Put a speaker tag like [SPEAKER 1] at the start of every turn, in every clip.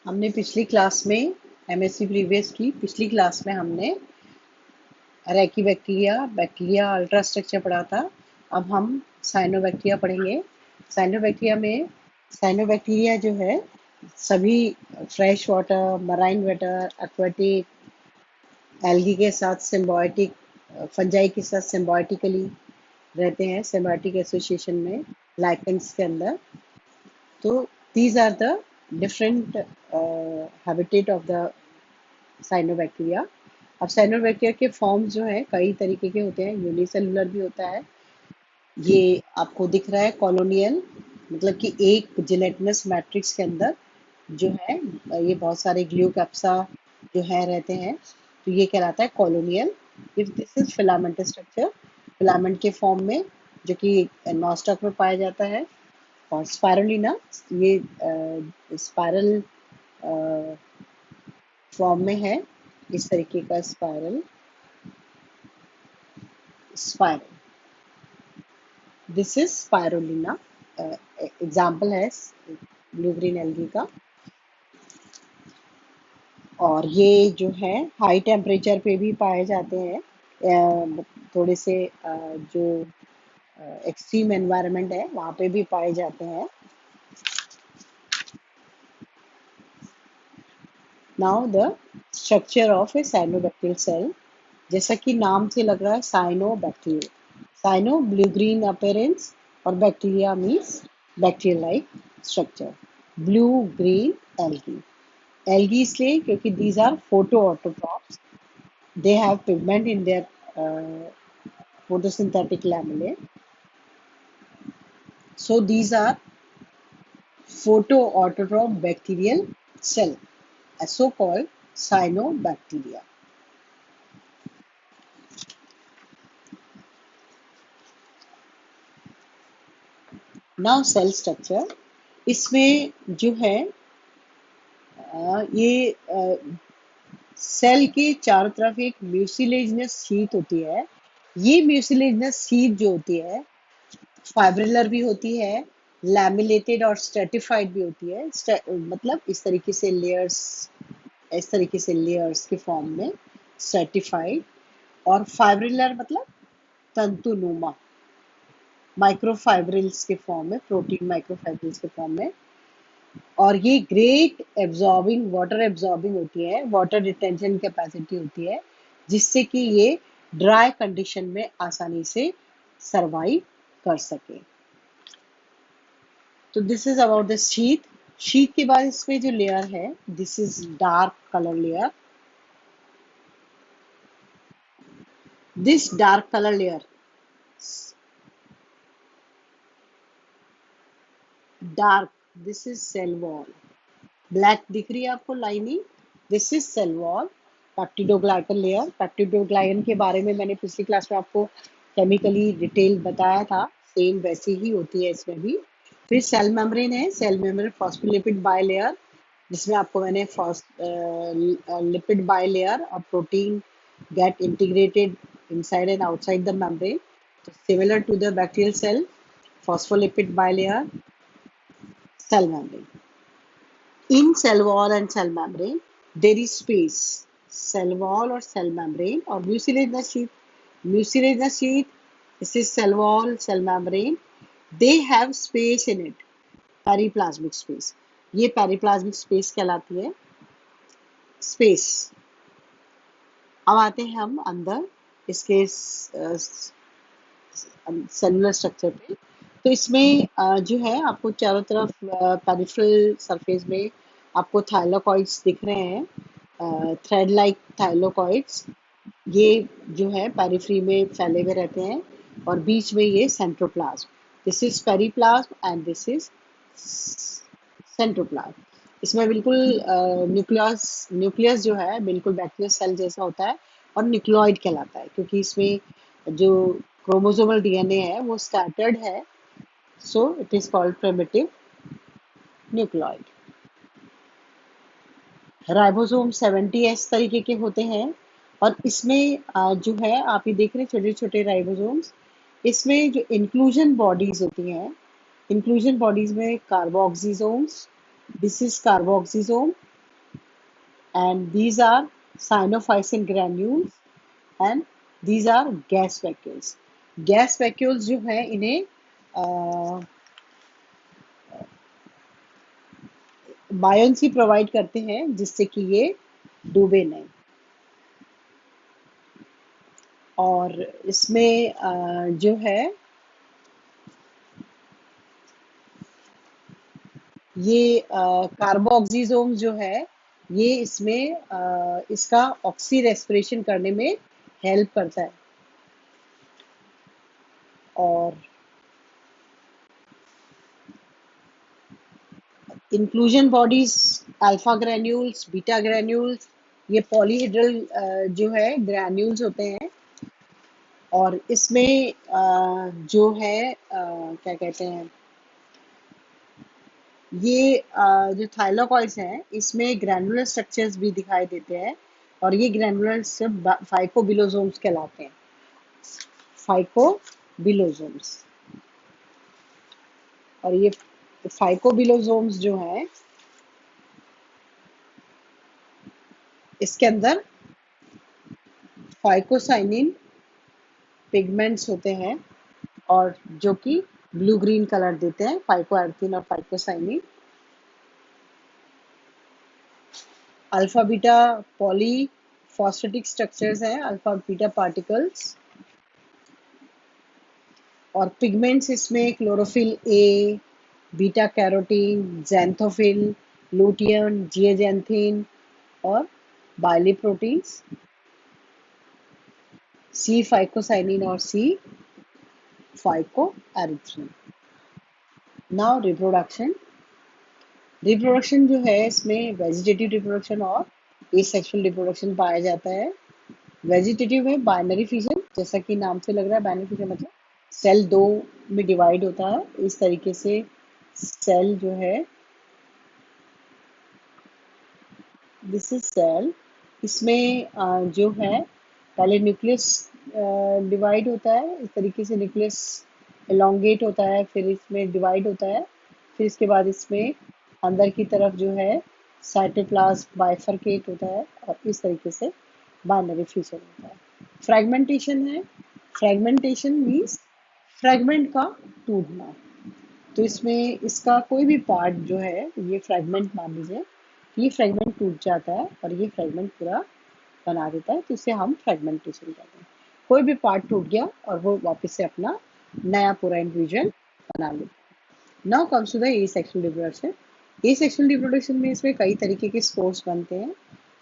[SPEAKER 1] हमने पिछली क्लास में एमएससी प्रीवियस की पिछली क्लास में हमने रैकी बैक्टीरिया अल्ट्रास्ट्रक्चर पढ़ा था। अब हम साइनोबैक्टीरिया पढ़ेंगे। साइनोबैक्टीरिया जो है सभी fresh water, marine water, aquatic, algae के साथ सिम्बायोटिक, फंजाई के साथ सिम्बायोटिकली रहते हैं, सिम्बायोटिक एसोसिएशन में लाइकेंस के अंदर। तो these are the different habitat of the cyanobacteria. अब साइनोबैक्टीरिया के फॉर्म्स जो हैं कई तरीके के होते हैं, यूनिसेलुलर भी होता है। ये आपको दिख रहा है कॉलोनियल, मतलब कि एक जिलेटिनस मैट्रिक्स के अंदर जो है ये बहुत सारे ग्लूकैप्सा जो है रहते हैं, तो ये कहलाता है colonial. If this is filamentous structure, filament के फॉर्म में, जो कि नॉस्टॉक में पाया जाता है। और स्पायरुलिना ये स्पायरल फॉर्म में है, इस तरीके का spiral. This is spirulina, example है ब्लू ग्रीन एल्गी का। और ये जो है हाई टेम्परेचर पे भी पाए जाते हैं, थोड़े से जो एक्सट्रीम एनवायरनमेंट है वहाँ पे भी पाए जाते हैं। Now the structure of a cyanobacterial cell, जैसा कि नाम से लग रहा है cyanobacterial, cyano blue green appearance और bacteria means bacterial like structure. Blue green algae, algae इसलिए क्योंकि these are photoautotrophs, they have pigment in their photosynthetic lamellae. So these are photoautotrop bacterial cell, a so-called cyanobacteria. Now cell structure, इसमें जो है ये cell के चारों तरफ एक म्यूसिलेजिनस शीट होती है। ये म्यूसिलेजिनस शीट जो होती है फाइब्रिलर भी होती है, लैमिलेटेड और स्ट्रेटिफाइड भी होती है। मतलब इस तरीके से लेयर्स के फॉर्म में स्ट्रेटिफाइड, और फाइब्रिलर मतलब तंतुनुमा, माइक्रोफाइब्रिल्स के फॉर्म में, प्रोटीन माइक्रोफाइब्रिल्स के फॉर्म में। और ये ग्रेट एब्जॉर्बिंग, वाटर एब्जॉर्बिंग होती है, वाटर रिटेंशन कैपेसिटी होती है, जिससे कि ये ड्राई कंडीशन में आसानी से सरवाइव कर सके। तो this is about the sheet. Sheet के बाद इसमें जो लेयर है, this is dark colour layer. This dark colour layer, dark, this is cell wall. Black दिख रही है आपको lining, this is cell wall. Peptidoglycan layer, peptidoglycan के बारे में मैंने पिछली क्लास में आपको केमिकली डिटेल बताया था, सेम वैसी ही होती है इसमें भी। फिर सेल मेम्ब्रेन है, सेल मेम्ब्रेन फॉस्फोलिपिड बाइलेयर, जिसमें आपको मैंने लिपिड बाइलेयर और protein get integrated inside and outside the membrane. So similar to the bacterial cell, phospholipid bilayer, cell membrane. In cell wall and cell membrane, there is space. Cell wall or cell membrane or mucilaginous sheath. Mucilaginous sheath, this is cell wall, cell membrane. They have space in it. Periplasmic space. ये periplasmic space कहलाती है, space. अब आते हैं हम अंदर इसके cellular structure पे। तो इसमें जो है आपको चारों तरफ पेरिफेरल सरफेस में आपको थाइलोकॉइड्स दिख रहे हैं, थ्रेड लाइक थाइलोकॉइड्स। ये जो है पेरिफेरी में फैले हुए रहते हैं, और बीच में ये centroplasm, this is periplasm and this is centroplasm. इसमें बिल्कुल न्यूक्लियस जो है बिल्कुल बैक्टीरियल सेल जैसा होता है और न्यूक्लियोइड कहलाता है, क्योंकि इसमें जो क्रोमोसोमल डीएनए है वो स्कैटर्ड है, so it is called primitive nucleoid. Ribosome 70S तरीके के होते हैं, और इसमें जो है आप ये देख रहे हैं छोटे छोटे राइबोसोम्स। इसमें जो इंक्लूजन बॉडीज होती हैं, इंक्लूजन बॉडीज में carboxysomes, this is carboxysome, and these are cyanophysin granules and these are gas vacuoles. gas vacuoles जो है इन्हें बायोन्सी प्रोवाइड करते हैं जिससे कि ये डूबे नहीं। और इसमें जो है ये कार्बोक्सिलोम जो है ये इसमें इसका ऑक्सी रेस्पिरेशन करने में हेल्प करता है। और inclusion bodies alpha granules, beta granules, ये पॉलीहेड्रल जो है ग्रैन्यूल्स होते हैं। और इसमें जो है क्या कहते हैं ये जो थाइलाकॉइड्स हैं इसमें ग्रैनुलर स्ट्रक्चर्स भी दिखाई देते हैं और ये ग्रैनुलर सब फाइकोबिलोसोम्स कहलाते हैं। फाइकोबिलोसोम्स। और ये फाइकोबिलोसोम्स जो हैं इसके अंदर फाइकोसाइनिन पिगमेंट्स होते हैं और जो कि ब्लू ग्रीन कलर देते हैं, फाइकोएरिथ्रिन और phycocyanin. Alpha beta polyphosphatic structures हैं, अल्फा बीटा पार्टिकल्स। और पिगमेंट्स इसमें chlorophyll A, beta carotene, xanthophyll, lutein, zeaxanthin और बाइली प्रोटीन्स, सी फाइकोसाइनिन और C phycoerythrin. Now reproduction. Reproduction जो है इसमें वेजिटेटिव रिप्रोडक्शन और एसेक्सुअल रिप्रोडक्शन पाया जाता है। वेजिटेटिव में बाइनरी फिजन, जैसा कि नाम से लग रहा है बाइनरी फिजन मतलब सेल दो में डिवाइड होता है। इस तरीके से सेल जो है दिस इज सेल। इसमें जो है पहले न्यूक्लियस डिवाइड होता है, इस तरीके से न्यूक्लियस एलोंगेट होता है, फिर इसमें डिवाइड होता है, फिर इसके बाद इसमें अंदर की तरफ जो है साइटोप्लाज्म बाइफरकेट होता है और इस तरीके से बाइनरी फ्यूजन होता है। फ्रेगमेंटेशन है। फ्रेगमेंटेशन मीन्स फ्रेगमेंट का टूटना। तो इसमें इसका कोई भी पार्ट जो है ये फ्रेगमेंट मान लीजिए, ये फ्रेगमेंट टूट जाता है और ये फ्रेगमेंट पूरा बना देता है, तो इसे हम फ्रेगमेंटेशन कहते हैं। कोई भी पार्ट टूट गया और वो वापस से अपना नया पूरा इंडिविजुअल बना लेता है। Now comes to the asexual reproduction. Asexual reproduction में इसमें कई तरीके के स्पोर्स बनते हैं,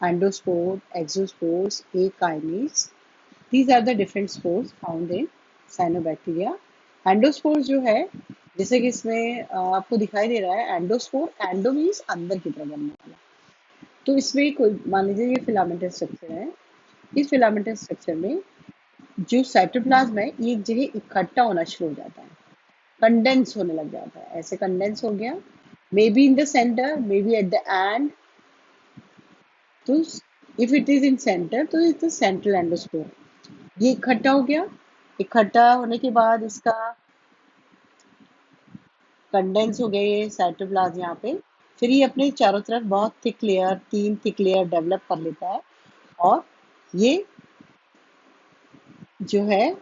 [SPEAKER 1] endospore, exospores, akinetes. These are the different spores found in cyanobacteria. Endospore जो है जैसे कि इसमें आपको दिखाई दे रहा है एंडोस्पोर, एंडो मीन्स अंदर की तरफ बनने वाला। तो इसमें कोई मान लीजिए ये फिलामेंटस स्ट्रक्चर है, इस फिलामेंटस स्ट्रक्चर में जो साइटोप्लाज्म है ये एक जगह इकट्ठा होना शुरू हो जाता है, कंडेंस होने लग जाता है। ऐसे कंडेंस हो गया, maybe in the centre, maybe at the end. तो if it is in centre तो इट इज सेंट्रल एंडोस्पोर। ये इकट्ठा हो गया, इकट्ठा होने के बाद इसका कंडेंस हो गए साइटोप्लाज्म यहाँ पे। फिर ये अपने चारों तरफ बहुत thick layer, 3 thick layer develop कर लेता है और ये जो है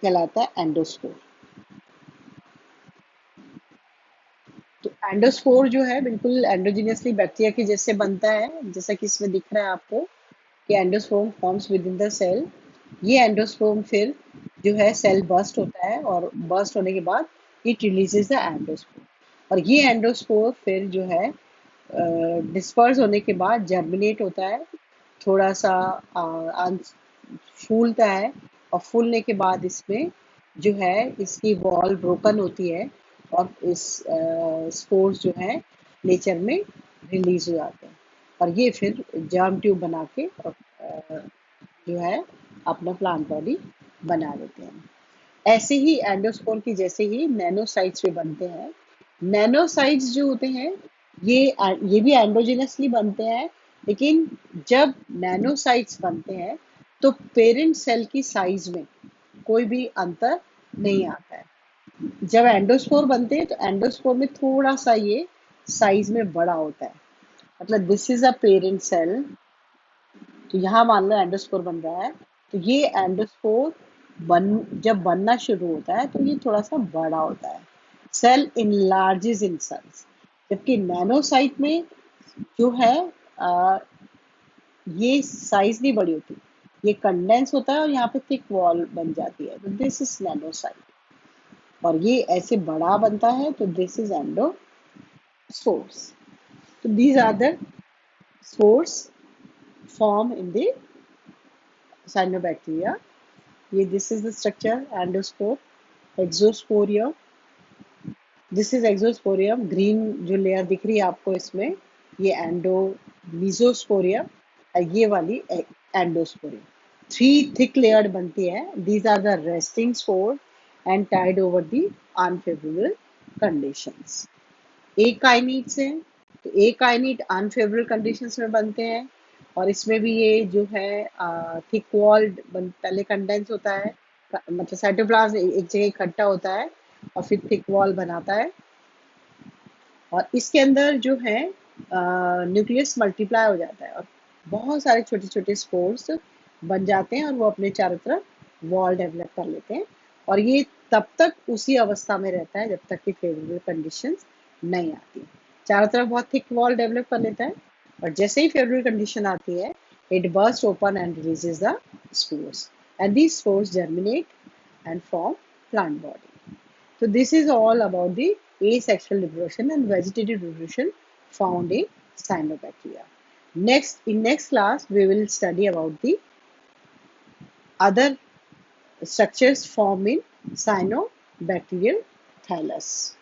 [SPEAKER 1] कहलाता है एंडोस्पोर। तो एंडोस्पोर जो है बिल्कुल एंडोजीनियसली बैक्टीरिया के जैसे बनता है, जैसा कि इसमें दिख रहा है आपको कि endospore forms within the cell. ये एंडोस्पोर्म फिर जो है सेल बर्स्ट होता है और बर्स्ट होने के बाद इट रिलीजेस द एंडोस्पोर। और ये एंडोस्पोर फिर जो है डिस्पर्स होने के बाद जर्मिनेट होता है, थोड़ा सा फूलता है और फूलने के बाद इसमें जो है इसकी वॉल ब्रोकन होती है और इस स्पोर्स जो है नेचर में रिलीज हो जाते हैं और ये फिर जर्म ट्यूब बना के और जो है अपना प्लांट बॉडी बना देते हैं। ऐसे ही एंडोस्पोर की जैसे ही नैनोसाइट्स भी बनते हैं। नैनोसाइट्स जो होते हैं ये भी एंडोजिनसली बनते हैं, लेकिन जब नैनोसाइट्स बनते हैं तो पेरेंट सेल की साइज में कोई भी अंतर नहीं आता है। जब एंडोस्पोर बनते हैं तो एंडोस्पोर में थोड़ा सा ये साइज में बड़ा होता है मतलब this is a parent cell. तो यहाँ मान लो एंडोस्पोर बन रहा है, तो ये एंडोस्पोर बन जब बनना शुरू होता है तो ये थोड़ा सा बड़ा होता है। सेल इनलार्जेस इन साइज, जबकि नैनोसाइट में जो है आ, ये साइज नहीं बड़ी होती, ये कंडेंस होता है और यहाँ पे थिक वॉल बन जाती है, तो दिस इज नैनोसाइट। और ये ऐसे बड़ा बनता है तो दिस इज एंडोस्पोर्स। तो these are the spores form in the cyanobacteria. ये this is the structure endospore, exosporium, this is exosporium, green जो लेयर दिख रही है आपको इसमें, ये एंडो मीजोस्पोरियम, ये वाली एंडोस्पोरियम। थ्री थिक लेयर बनती है। These are the resting spore and tide over the unfavourable conditions. Akinetes हैं, तो एक काइनेट अनफेवरेबल कंडीशंस में बनते हैं, और इसमें भी ये जो है थिक वॉल्ड पहले कंडेंस होता है, मतलब साइटोप्लाज्म एक जगह इकट्ठा होता है और फिर थिक वॉल बनाता है, और इसके अंदर जो है न्यूक्लियस मल्टीप्लाई हो जाता है और बहुत सारे छोटे छोटे स्पोर्स बन जाते हैं और वो अपने चारों तरफ वॉल डेवलप कर लेते हैं, और ये तब तक उसी अवस्था में रहता है जब तक कि फेवरेबल कंडीशंस नहीं आती। चारों तरफ बहुत थिक वॉल डेवलप कर लेता है, और जैसे ही फेवरेबल कंडीशन आती है, it burst open and releases the spores, and these spores germinate and form plant body. So this is all about the asexual reproduction and vegetative reproduction found in cyanobacteria. In next class, we will study about the other structures formed in cyanobacterial thallus.